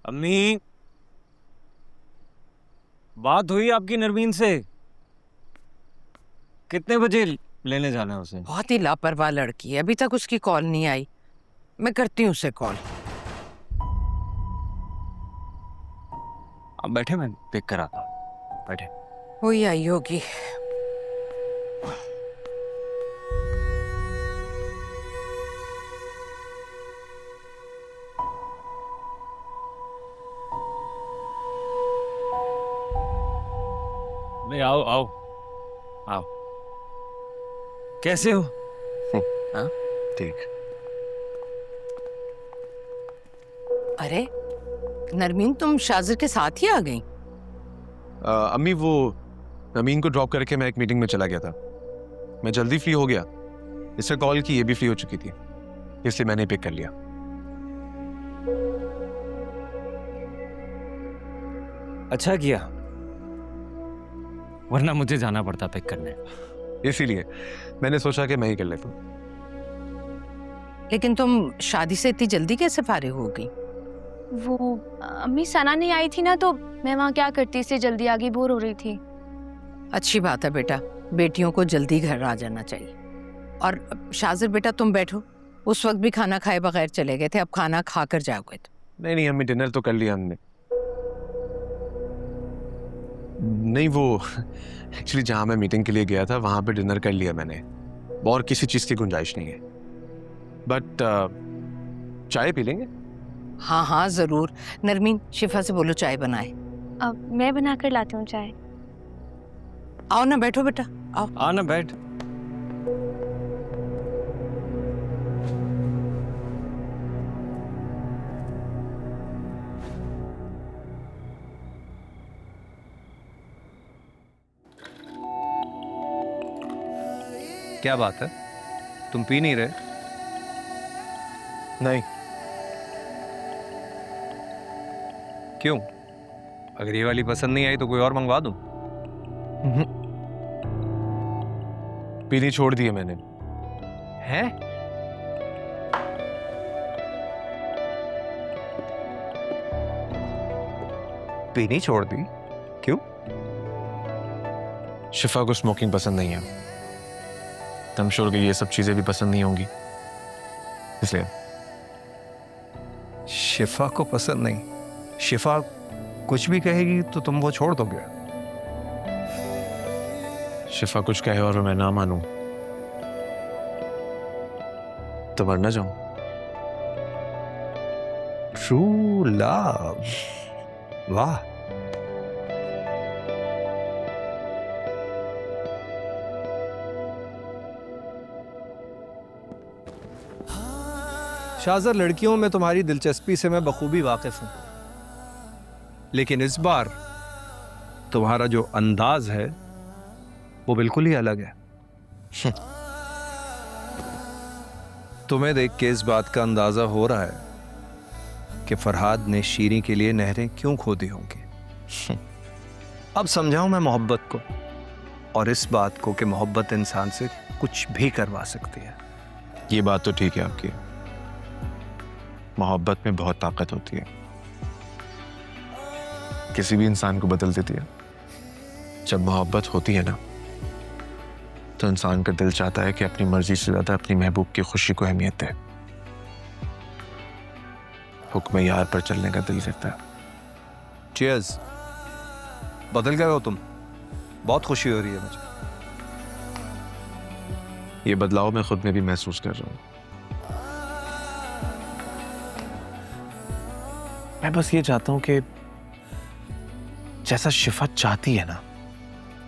अम्मी, बात हुई आपकी नरमीन से? कितने बजे लेने जाना है उसे? बहुत ही लापरवाह लड़की है, अभी तक उसकी कॉल नहीं आई। मैं करती हूँ उसे कॉल। आप बैठे, मैं पिक कराता हूँ। बैठे। वही आई होगी। नहीं, आओ आओ आओ। कैसे हो? हाँ, ठीक। अरे नरमीन, तुम शाजिर के साथ ही आ गई? अम्मी, वो नमीन को ड्रॉप करके मैं एक मीटिंग में चला गया था। मैं जल्दी फ्री हो गया, इससे कॉल की, ये भी फ्री हो चुकी थी, इसलिए मैंने पिक कर लिया। अच्छा किया, वरना मुझे जाना पड़ता पिक करने। इसीलिए मैंने सोचा कि मैं ही कर लेता हूँ। लेकिन तुम शादी से इतनी जल्दी कैसे फारिग हो गई? वो अम्मी सना नहीं आई थी ना, तो मैं वहाँ क्या करती, इससे जल्दी आ गई, बोर हो रही थी। अच्छी बात है बेटा, बेटियों को जल्दी घर आ जाना चाहिए। और शाजिर बेटा तुम बैठो, उस वक्त भी खाना खाए बगैर चले गए थे, अब खाना खाकर जाओगे। नहीं नहीं अम्मी, डिनर तो कर लिया हमने। नहीं, वो एक्चुअली जहां मैं मीटिंग के लिए गया था वहां पे डिनर कर लिया मैंने, और किसी चीज की गुंजाइश नहीं है। बट चाय पी लेंगे? हाँ हाँ जरूर। नरमीन, शिफा से बोलो चाय बनाए। अब मैं बना कर लाती हूँ चाय। आओ ना, बैठो बेटा, आओ। आ ना, बैठ। क्या बात है, तुम पी नहीं रहे? नहीं। क्यों? अगर ये वाली पसंद नहीं आई तो कोई और मंगवा दूं? पीनी छोड़ दी है मैंने। हैं? पीनी छोड़ दी? क्यों? शिफा को स्मोकिंग पसंद नहीं है, I'm sure कि ये सब चीजें भी पसंद नहीं होंगी, इसलिए। शिफा को पसंद नहीं? शिफा कुछ भी कहेगी तो तुम वो छोड़ दोगे? शिफा कुछ कहे और मैं ना मानूं तो मर ना जाऊं। ट्रू लव, वाह। शाहज़र, लड़कियों में तुम्हारी दिलचस्पी से मैं बखूबी वाकिफ हूं, लेकिन इस बार तुम्हारा जो अंदाज है वो बिल्कुल ही अलग है। तुम्हें देख के इस बात का अंदाजा हो रहा है कि फरहाद ने शीरी के लिए नहरें क्यों खोदी होंगी। अब समझाऊं मैं मोहब्बत को, और इस बात को कि मोहब्बत इंसान से कुछ भी करवा सकती है। ये बात तो ठीक है आपकी, मोहब्बत में बहुत ताकत होती है, किसी भी इंसान को बदल देती है। जब मोहब्बत होती है ना, तो इंसान का दिल चाहता है कि अपनी मर्जी से ज्यादा अपनी महबूब की खुशी को अहमियत दे। हुक्म यार पर चलने का दिल करता है। चीयर्स। बदल गए हो तुम, बहुत खुशी हो रही है मुझे। ये बदलाव मैं खुद में भी महसूस कर रहा हूं। मैं बस ये चाहता हूं कि जैसा शिफा चाहती है ना,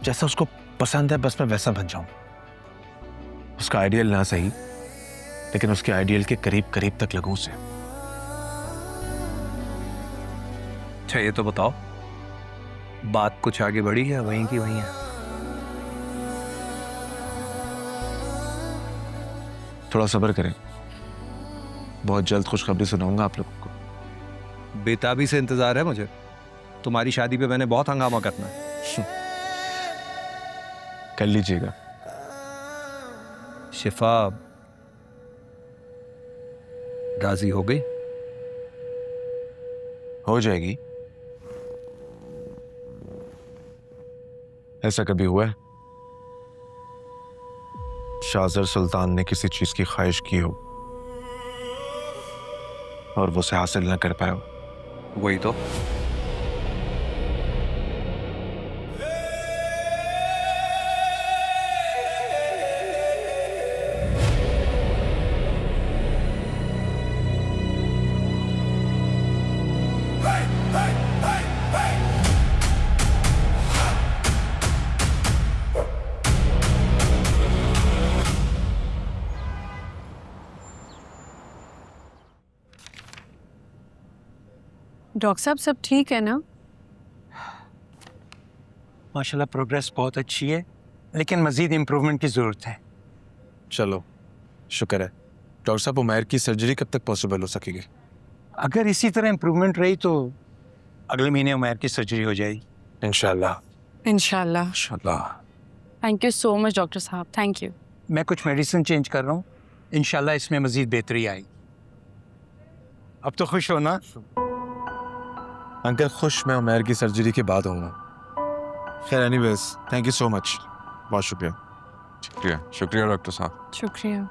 जैसा उसको पसंद है, बस मैं वैसा बन जाऊं। उसका आइडियल ना सही, लेकिन उसके आइडियल के करीब करीब तक लगूं उसे। अच्छा ये तो बताओ, बात कुछ आगे बढ़ी है, वहीं की वहीं है? थोड़ा सब्र करें, बहुत जल्द खुशखबरी सुनाऊंगा आप लोगों को। बेताबी से इंतजार है मुझे, तुम्हारी शादी पे मैंने बहुत हंगामा करना है। कर लीजिएगा। शिफा राजी हो गई? हो जाएगी। ऐसा कभी हुआ है शाहजर सुल्तान ने किसी चीज की ख्वाहिश की हो और वो उसे हासिल न कर पाया हो? वही तो। डॉक्टर साहब सब ठीक है ना? माशाल्लाह प्रोग्रेस बहुत अच्छी है, लेकिन मजीद इम्प्रूवमेंट की ज़रूरत है। चलो शुक्र है। डॉक्टर साहब, उमैर की सर्जरी कब तक पॉसिबल हो सकेगी? अगर इसी तरह इम्प्रूवमेंट रही तो अगले महीने उमैर की सर्जरी हो जाएगी इंशाल्लाह। इंशाल्लाह। इंशाल्लाह। Thank you so much doctor साहब, थैंक यू। मैं कुछ मेडिसिन चेंज कर रहा हूँ, इंशाल्लाह इसमें मजीद बेहतरी आएगी। अब तो खुश हो ना? अंकल खुश मैं उमैर की सर्जरी के बाद होऊंगा। खैर anyways, thank you so much. बहुत शुक्रिया। शुक्रिया शुक्रिया डॉक्टर साहब। शुक्रिया।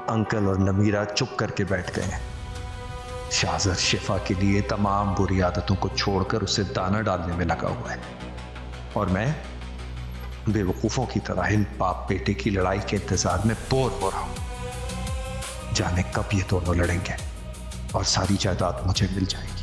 अंकल और नमीरा चुप करके बैठ गए। शाहजर शिफा के लिए तमाम बुरी आदतों को छोड़कर उसे दाना डालने में लगा हुआ है और मैं बेवकूफों की तरह इन बाप बेटे की लड़ाई के इंतजार में बोर हो रहा हूं। जाने कब ये दोनों लड़ेंगे और सारी जायदाद मुझे मिल जाएगी।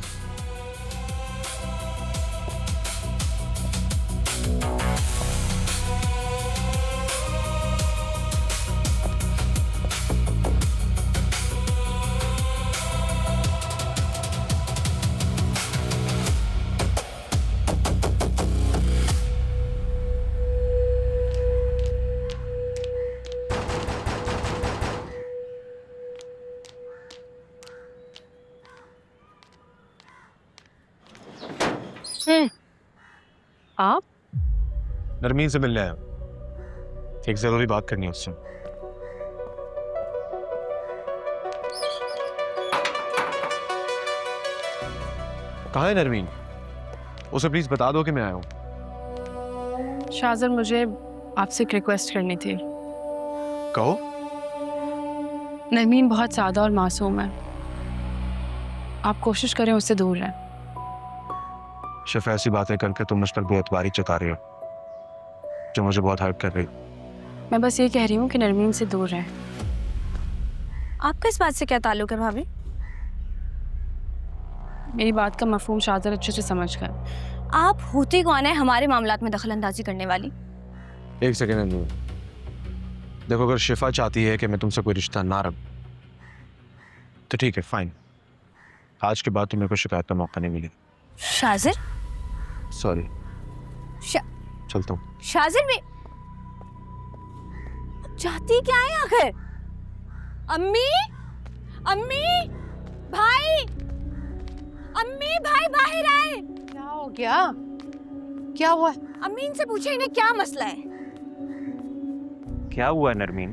आप? नरमीन से मिलने आया। एक जरूरी बात करनी है उससे। कहाँ है नरमीन? उसे प्लीज बता दो कि मैं आया हूँ। शाहजर, मुझे आपसे एक रिक्वेस्ट करनी थी। कहो। नरमीन बहुत सादा और मासूम है, आप कोशिश करें उससे दूर रहें। शिफा, ऐसी बातें करके तुम मुझ पर बेअतबारी जता रही हो जो मुझे बहुत हर्ट कर रही हो। मैं बस ये कह रही हूँ कि नरमीन से दूर रहें। आपका इस बात से क्या ताल्लुक है भाभी? मेरी बात का मफहूम शाहजर अच्छे से समझ गए। आप होती कौन है हमारे मामलात में दखल अंदाजी करने वाली? एक सेकेंड नरमीन, देखो अगर शिफा चाहती है कि मैं तुमसे कोई रिश्ता ना रखूं तो ठीक है, फाइन। आज के बाद तुम्हें कोई शिकायत का मौका नहीं मिलेगा। शाहजर? सॉरी। शा... चलता हूँ। शाहजर में चाहती क्या है आखिर? अम्मी, अम्मी, भाई, अम्मी, भाई बाहर आए। क्या हो गया? क्या हुआ? अम्मी इनसे पूछे इन्हें क्या मसला है। क्या हुआ नरमीन?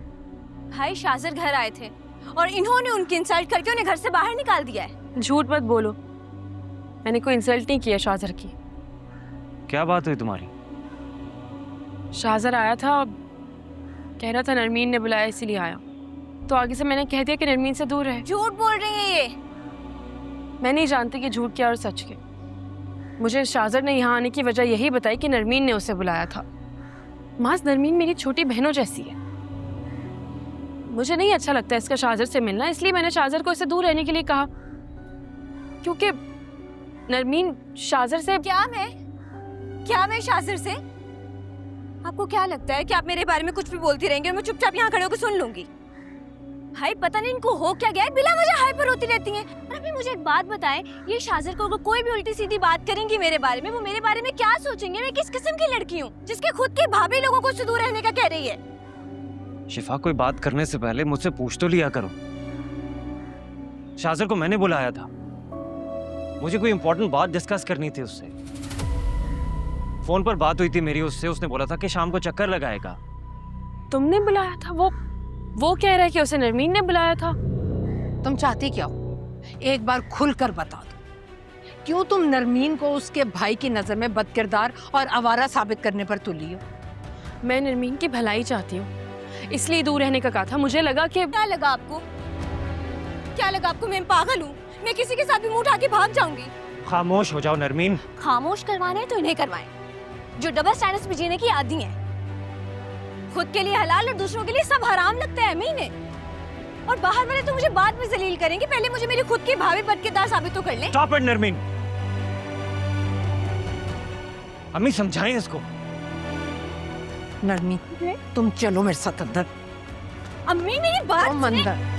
भाई शाहजर घर आए थे और इन्होंने उनकी इंसल्ट करके उन्हें घर से बाहर निकाल दिया है। झूठ मत बोलो, मैंने कोई इंसल्ट नहीं किया शाहजर की। क्या बात हुई तुम्हारी? शाहजर आया था, कह रहा था नरमीन ने बुलाया इसीलिए आया, तो आगे से मैंने कह दिया कि नरमीन से दूर रहे। झूठ बोल रही है ये। मैं नहीं जानती कि झूठ क्या और सच के। मुझे शाहजर ने यहाँ आने की वजह यही बताई कि नरमीन ने उसे बुलाया था। मास नरमीन मेरी छोटी बहनों जैसी है, मुझे नहीं अच्छा लगता इसका शाहजर से मिलना, इसलिए मैंने शाहजर को इससे दूर रहने के लिए कहा, क्योंकि नरमीन शाहजर से। क्या मैं शाहजर से? आपको क्या लगता है कि आप मेरे बारे में कुछ भी बोलती रहेंगी और मैं चुपचाप यहाँ खड़े होकर सुन लूंगी? भाई पता नहीं इनको हो क्या गया है, बिला वजह हाइपर होती रहती हैं। और अभी मुझे एक बात बताएं, ये शाहजर को अगर कोई भी उल्टी सीधी बात करेंगी मेरे बारे में, वो मेरे बारे में क्या सोचेंगे? मैं किस किस्म की लड़की हूँ जिसके खुद की भाभी लोगों को उससे दूर रहने का कह रही है? शिफा, कोई बात करने से पहले मुझसे पूछ तो लिया करो। शाहजर को मैंने बुलाया था। मुझे कोई इंपॉर्टेंट बात डिस्कस करनी थी उससे। फोन पर बात हुई थी मेरी उससे, उसने बोला था कि शाम को चक्कर लगाएगा। तुमने बुलाया था? वो कह रहा है कि उसे नरमीन ने बुलाया था। तुम चाहती क्या हो? एक बार खुलकर बता दो, क्यों तुम नरमीन को उसके भाई की नजर में बदकिरदार और आवारा साबित करने पर तुली हो? मैं नरमीन की भलाई चाहती हूँ, इसलिए दूर रहने का कहा था। मुझे लगा कि क्या लगा आपको? क्या लगा आपको मैं पागल हूँ? मैं किसी के साथ भी मुंह उठा के भाग जाऊंगी? खामोश हो जाओ नरमीन। खामोश करवाने हैं तो इन्हें करवाएं, जो डबल स्टैंडर्ड्स पे जीने की आदी हैं। खुद के लिए हलाल और दूसरों के लिए सब हराम लगता है मीने। और बाहर वाले तो मुझे बाद में जलील करेंगे, पहले मुझे मेरी खुद की भाभी बदकिरदार साबित तो कर लें। Stop it Narmeen. अम्मी समझाएं इसको। नरमीन तुम चलो मेरे साथ अंदर। अम्मी मेरी बात तुम अंदर।